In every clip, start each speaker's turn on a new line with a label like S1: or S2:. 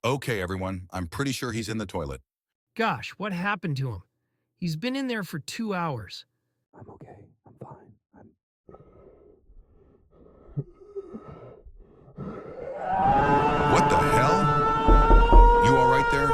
S1: Okay, everyone, I'm pretty sure he's in the toilet.
S2: Gosh, what happened to him? He's been in there for 2 hours.
S3: I'm okay. I'm fine. I'm.
S1: What the hell? You all right there?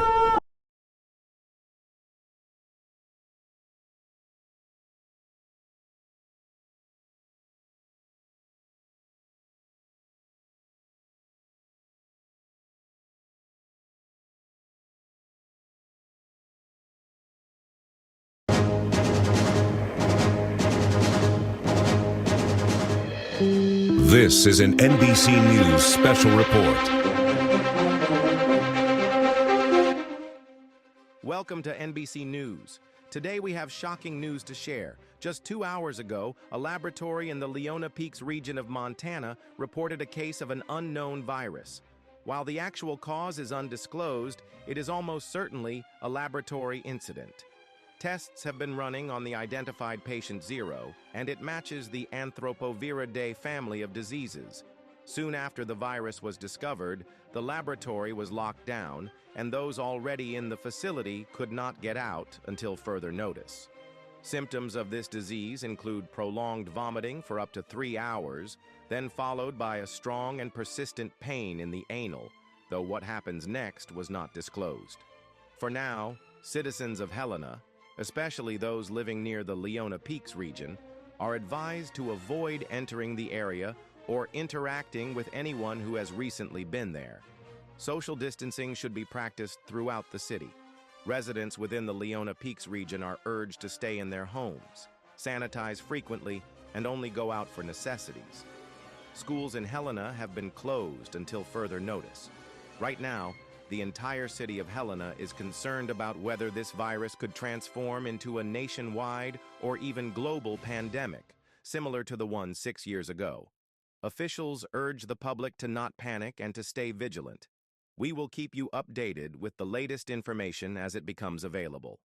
S4: This is an NBC News special report.
S5: Welcome to NBC News. Today we have shocking news to share. Just 2 hours ago, a laboratory in the Leona Peaks region of Montana reported a case of an unknown virus. While the actual cause is undisclosed, it is almost certainly a laboratory incident. Tests have been running on the identified patient 0, and it matches the Anthropoviridae family of diseases. Soon after the virus was discovered, the laboratory was locked down, and those already in the facility could not get out until further notice. Symptoms of this disease include prolonged vomiting for up to 3 hours, then followed by a strong and persistent pain in the anal, though what happens next was not disclosed. For now, citizens of Helena, especially those living near the Leona Peaks region, are advised to avoid entering the area or interacting with anyone who has recently been there. Social distancing should be practiced throughout the city. Residents within the Leona Peaks region are urged to stay in their homes, sanitize frequently, and only go out for necessities. Schools in Helena have been closed until further notice. Right now, the entire city of Helena is concerned about whether this virus could transform into a nationwide or even global pandemic, similar to the one 6 years ago. Officials urge the public to not panic and to stay vigilant. We will keep you updated with the latest information as it becomes available.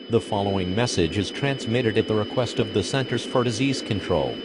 S6: The following message is transmitted at the request of the Centers for Disease Control.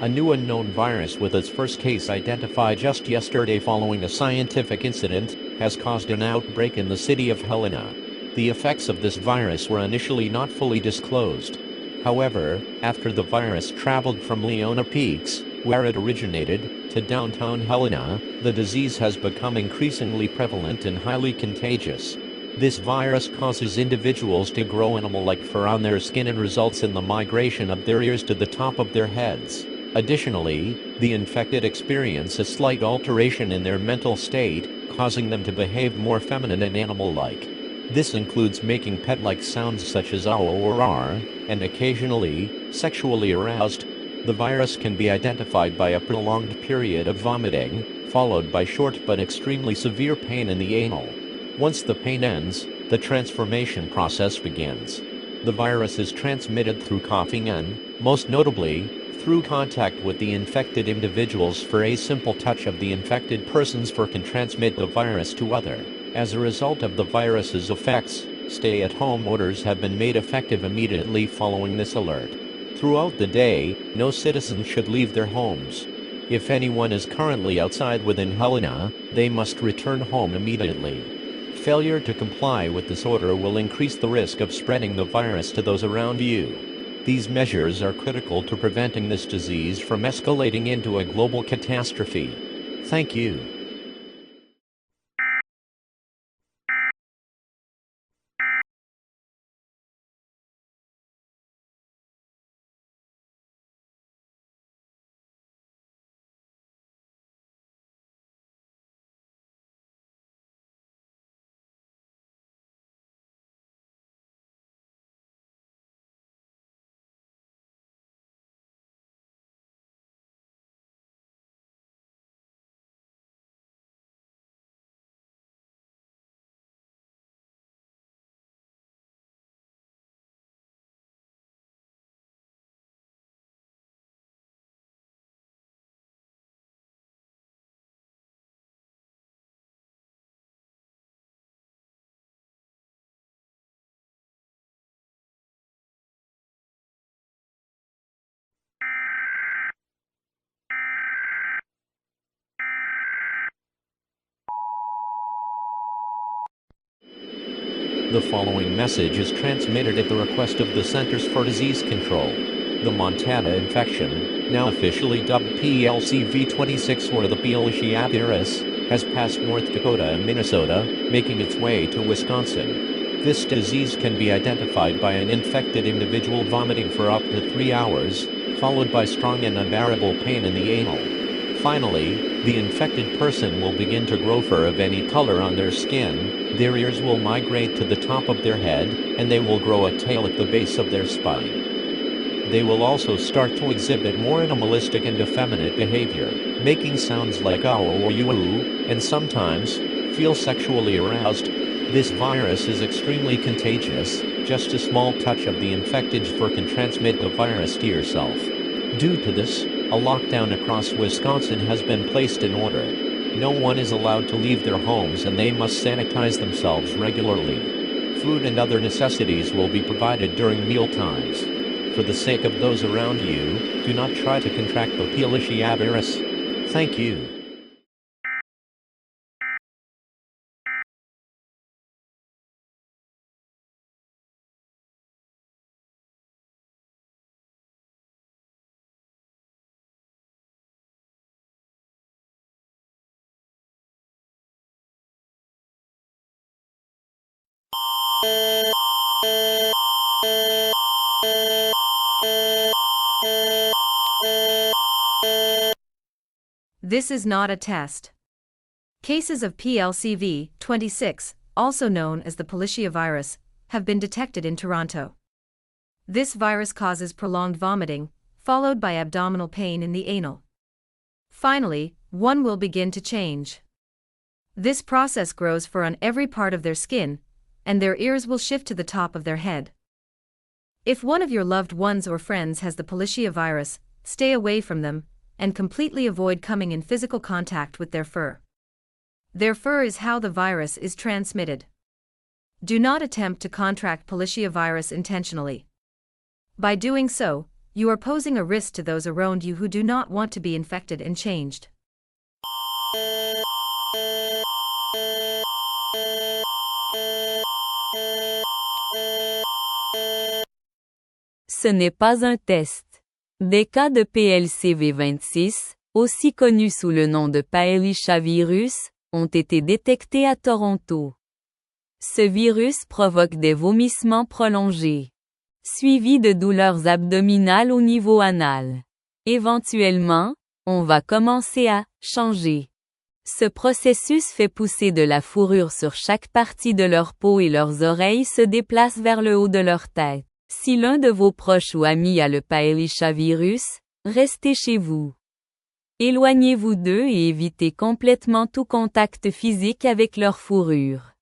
S6: A new unknown virus with its first case identified just yesterday following a scientific incident has caused an outbreak in the city of Helena. The effects of this virus were initially not fully disclosed. However, after the virus traveled from Leona Peaks, where it originated, to downtown Helena, the disease has become increasingly prevalent and highly contagious. This virus causes individuals to grow animal-like fur on their skin and results in the migration of their ears to the top of their heads. Additionally, the infected experience a slight alteration in their mental state, causing them to behave more feminine and animal-like. This includes making pet-like sounds such as ow or ar, and occasionally, sexually aroused. The virus can be identified by a prolonged period of vomiting, followed by short but extremely severe pain in the anal. Once the pain ends, the transformation process begins. The virus is transmitted through coughing and, most notably, through contact with the infected individuals. For a simple touch of the infected person's fur can transmit the virus to others. As a result of the virus's effects, stay-at-home orders have been made effective immediately following this alert. Throughout the day, no citizen should leave their homes. If anyone is currently outside within Helena, they must return home immediately. Failure to comply with this order will increase the risk of spreading the virus to those around you. These measures are critical to preventing this disease from escalating into a global catastrophe. Thank you. The following message is transmitted at the request of the Centers for Disease Control. The Montana infection, now officially dubbed PLCV26 or the A-EAS, has passed North Dakota and Minnesota, making its way to Wisconsin. This disease can be identified by an infected individual vomiting for up to 3 hours, followed by strong and unbearable pain in the anal. Finally, the infected person will begin to grow fur of any color on their skin, their ears will migrate to the top of their head, and they will grow a tail at the base of their spine. They will also start to exhibit more animalistic and effeminate behavior, making sounds like ow or yoo, and sometimes feel sexually aroused. This virus is extremely contagious. Just a small touch of the infected fur can transmit the virus to yourself. Due to this, a lockdown across Wisconsin has been placed in order. No one is allowed to leave their homes and they must sanitize themselves regularly. Food and other necessities will be provided during meal times. For the sake of those around you, do not try to contract the PLCV. Thank you.
S7: This is not a test. Cases of PLCV26, also known as the Policia virus, have been detected in Toronto. This virus causes prolonged vomiting, followed by abdominal pain in the anal. Finally, one will begin to change. This process grows fur on every part of their skin, and their ears will shift to the top of their head. If one of your loved ones or friends has the Policia virus, stay away from them, and completely avoid coming in physical contact with their fur. Their fur is how the virus is transmitted. Do not attempt to contract Policia virus intentionally. By doing so, you are posing a risk to those around you who do not want to be infected and changed.
S8: Ce n'est pas un test. Des cas de PLCV26, aussi connus sous le nom de Policia virus, ont été détectés à Toronto. Ce virus provoque des vomissements prolongés, suivis de douleurs abdominales au niveau anal. Éventuellement, on va commencer à changer. Ce processus fait pousser de la fourrure sur chaque partie de leur peau et leurs oreilles se déplacent vers le haut de leur tête. Si l'un de vos proches ou amis a le Policia virus, restez chez vous. Éloignez-vous d'eux et évitez complètement tout contact physique avec leur fourrure.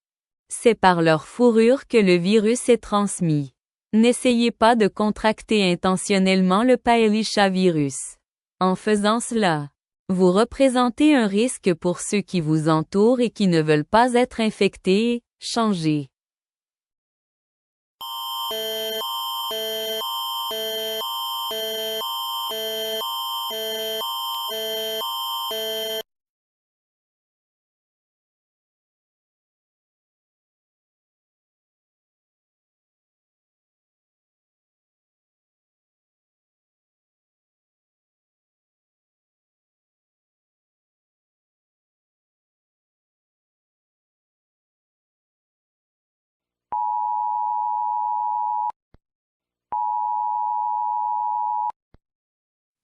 S8: C'est par leur fourrure que le virus est transmis. N'essayez pas de contracter intentionnellement le Policia virus. En faisant cela, vous représentez un risque pour ceux qui vous entourent et qui ne veulent pas être infectés. Changez.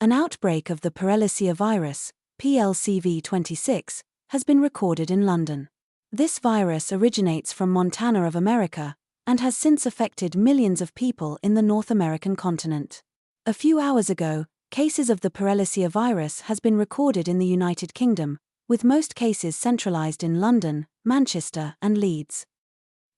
S9: An outbreak of the Policia virus, PLCV26, has been recorded in London. This virus originates from Montana of America, and has since affected millions of people in the North American continent. A few hours ago, cases of the Policia virus has been recorded in the United Kingdom, with most cases centralized in London, Manchester, and Leeds.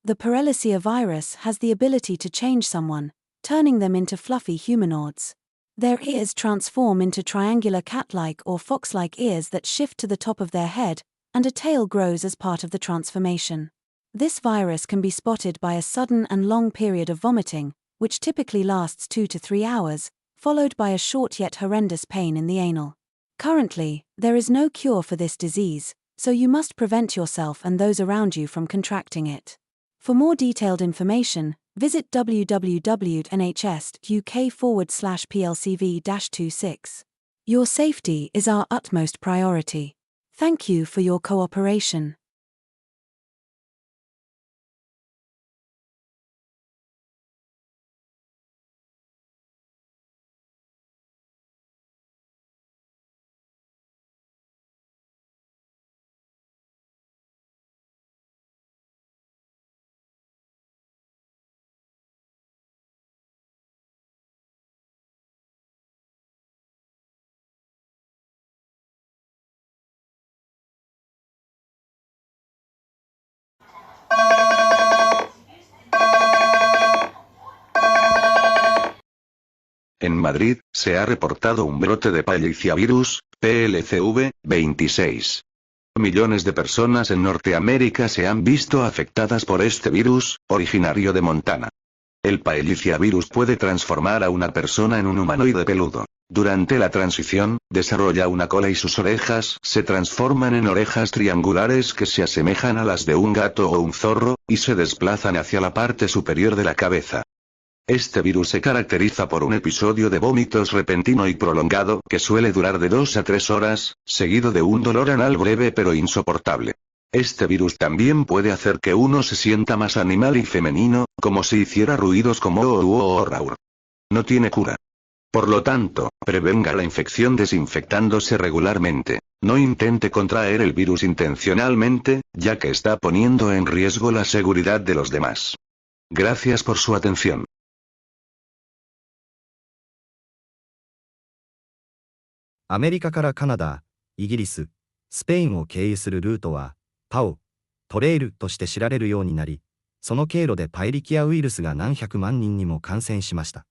S9: The Policia virus has the ability to change someone, turning them into fluffy humanoids. Their ears transform into triangular cat-like or fox-like ears that shift to the top of their head, and a tail grows as part of the transformation. This virus can be spotted by a sudden and long period of vomiting, which typically lasts 2 to 3 hours, followed by a short yet horrendous pain in the anal. Currently, there is no cure for this disease, so you must prevent yourself and those around you from contracting it. For more detailed information, visit www.nhs.uk/PLCV-26. Your safety is our utmost priority. Thank you for your cooperation.
S10: En Madrid, se ha reportado un brote de paeliciavirus, PLCV-26. Millones de personas en Norteamérica se han visto afectadas por este virus, originario de Montana. El paeliciavirus puede transformar a una persona en un humanoide peludo. Durante la transición, desarrolla una cola y sus orejas se transforman en orejas triangulares que se asemejan a las de un gato o un zorro, y se desplazan hacia la parte superior de la cabeza. Este virus se caracteriza por un episodio de vómitos repentino y prolongado que suele durar de 2 a 3 horas, seguido de un dolor anal breve pero insoportable. Este virus también puede hacer que uno se sienta más animal y femenino, como si hiciera ruidos como o raur. No tiene cura. Por lo tanto, prevenga la infección desinfectándose regularmente. No intente contraer el virus intencionalmente, ya que está poniendo en riesgo la seguridad de los demás. Gracias por su atención.
S11: アメリカからカナダ、イギリス、スペインを経由するルートは、トレイルとして知られるようになり、その経路でパエリキアウイルスが何百万人にも感染しました。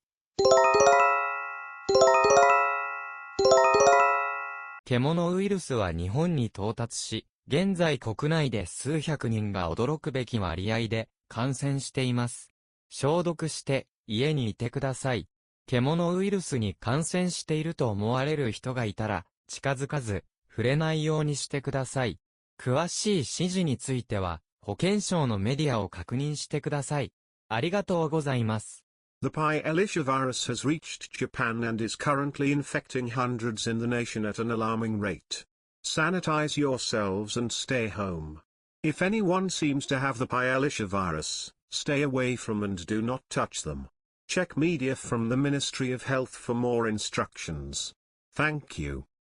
S12: 獣ウイルスは日本に到達し、現在国内で数百人が驚くべき割合で感染しています。消毒して家にいてください。獣ウイルスに感染していると思われる人がいたら、近づかず、触れないようにしてください。詳しい指示については、保健省のメディアを確認してください。ありがとうございます。
S13: The Pyelisha virus has reached Japan and is currently infecting hundreds in the nation at an alarming rate. Sanitize yourselves and stay home. If anyone seems to have the Pyelisha virus, stay away from and do not touch them. Check media from the Ministry of Health for more instructions. Thank you.
S14: "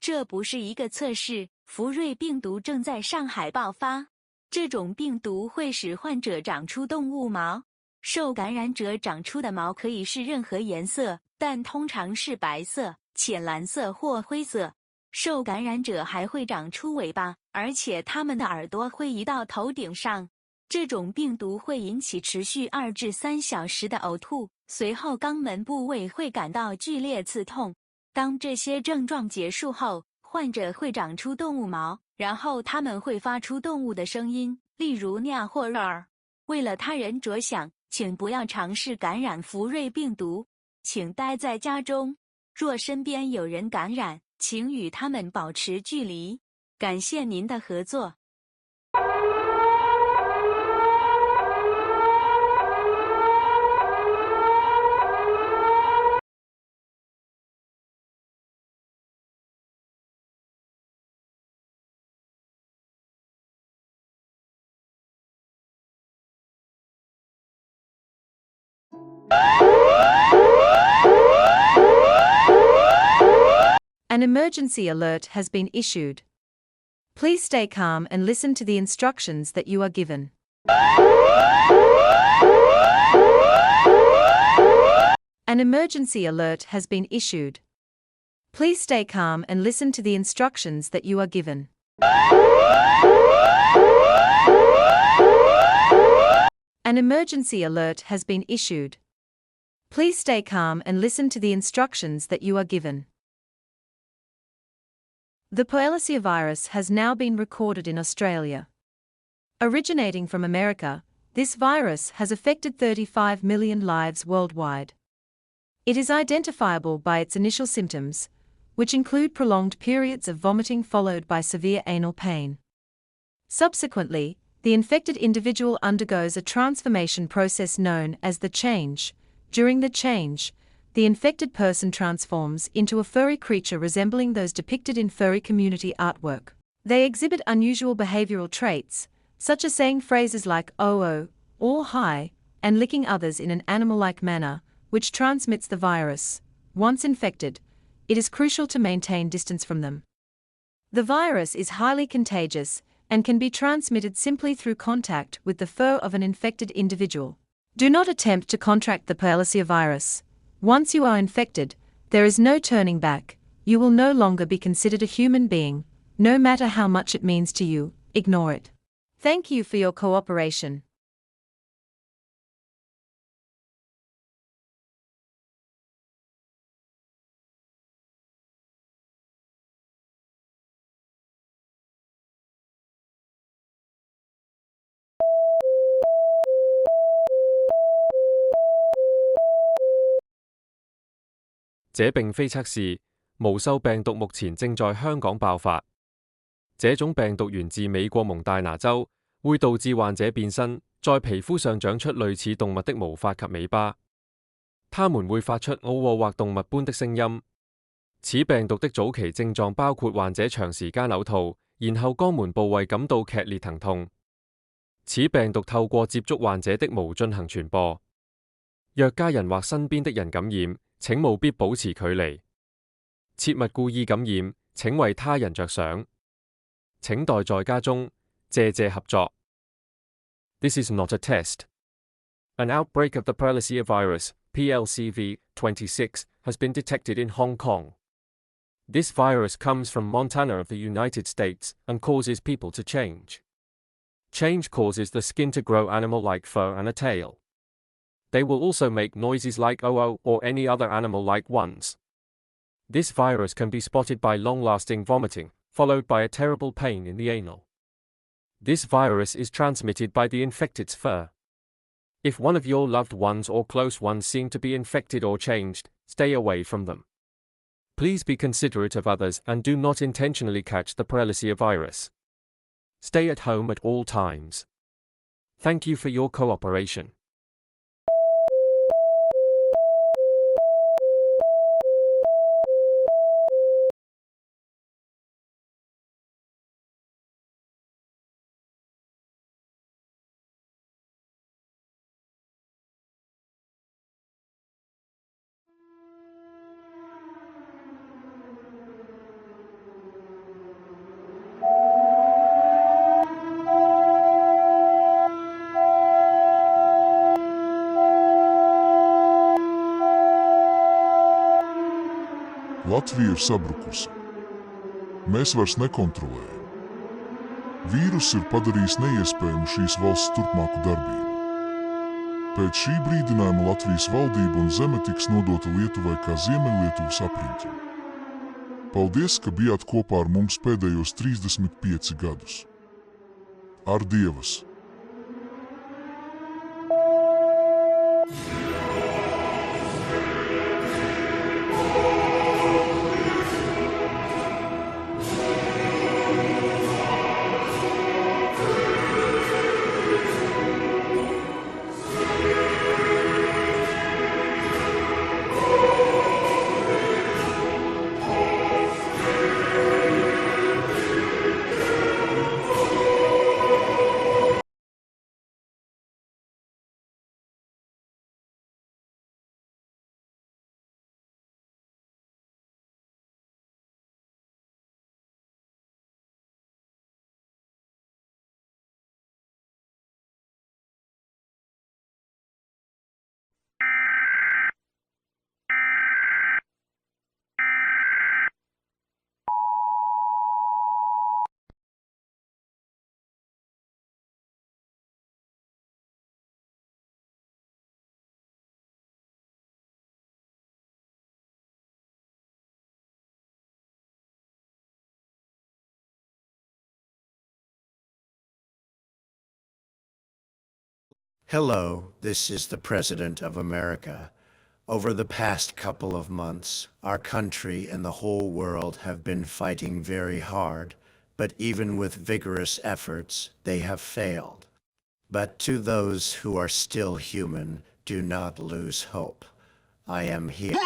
S14: 这不是一个测试，福瑞病毒正在上海爆发。这种病毒会使患者长出动物毛。受感染者长出的毛可以是任何颜色，但通常是白色、浅蓝色或灰色。受感染者还会长出尾巴，而且它们的耳朵会移到头顶上。这种病毒会引起持续2至3小时的呕吐，随后肛门部位会感到剧烈刺痛。当这些症状结束后，患者会长出动物毛，然后他们会发出动物的声音，例如尿或耳。为了他人着想，请不要尝试感染福瑞病毒，请待在家中。若身边有人感染，请与他们保持距离。感谢您的合作。
S7: An emergency alert has been issued. Please stay calm and listen to the instructions that you are given. An emergency alert has been issued. Please stay calm and listen to the instructions that you are given. An emergency alert has been issued. Please stay calm and listen to the instructions that you are given. The Poellicia virus has now been recorded in Australia. Originating from America, this virus has affected 35 million lives worldwide. It is identifiable by its initial symptoms, which include prolonged periods of vomiting followed by severe anal pain. Subsequently, the infected individual undergoes a transformation process known as the change. During the change, the infected person transforms into a furry creature resembling those depicted in furry community artwork. They exhibit unusual behavioral traits, such as saying phrases like "oh" or "hi," and licking others in an animal-like manner, which transmits the virus. Once infected, it is crucial to maintain distance from them. The virus is highly contagious and can be transmitted simply through contact with the fur of an infected individual. Do not attempt to contract the Poellicia virus. Once you are infected, there is no turning back. You will no longer be considered a human being, no matter how much it means to you. Ignore it. Thank you for your cooperation.
S15: "這並非測試，無銹病毒目前正在香港爆發。這種病毒源自美國蒙大拿州，會導致患者變身，在皮膚上長出類似動物的毛髮及尾巴。它們會發出嗷嗚或動物般的聲音。此病毒的早期症狀包括患者長時間嘔吐，然後肛門部位感到劇烈疼痛。此病毒透過接觸患者的毛進行傳播。若家人或身邊的人感染，請務必保持距離，切勿故意感染，請為他人着想，請待在家中，謝謝合作。This is not a test. An outbreak of the Poellicia virus, PLCV26, has been detected in Hong Kong. This virus comes from Montana of the United States and causes people to change. Change causes the skin to grow animal-like fur and a tail. They will also make noises like "oh" or any other animal-like ones. This virus can be spotted by long-lasting vomiting, followed by a terrible pain in the anal. This virus is transmitted by the infected's fur. If one of your loved ones or close ones seem to be infected or changed, stay away from them. Please be considerate of others and do not intentionally catch the Poellicia virus. Stay at home at all times. Thank you for your cooperation.
S16: Latvija ir sabrukusi. Mēs vairs nekontrolējam. Vīruss ir padarījis neiespējamu šīs valsts turpmāku darbību. Pēc šī brīdinājuma Latvijas valdība un zeme tiks nodota Lietuvai kā Ziemeļlietuvas apriņķim. Paldies, ka bijāt kopā ar mums pēdējos 35 gadus. Ar Dievas!
S17: Hello, this is the President of America. Over the past couple of months, our country and the whole world have been fighting very hard, but even with vigorous efforts, they have failed. But to those who are still human, do not lose hope. I am here.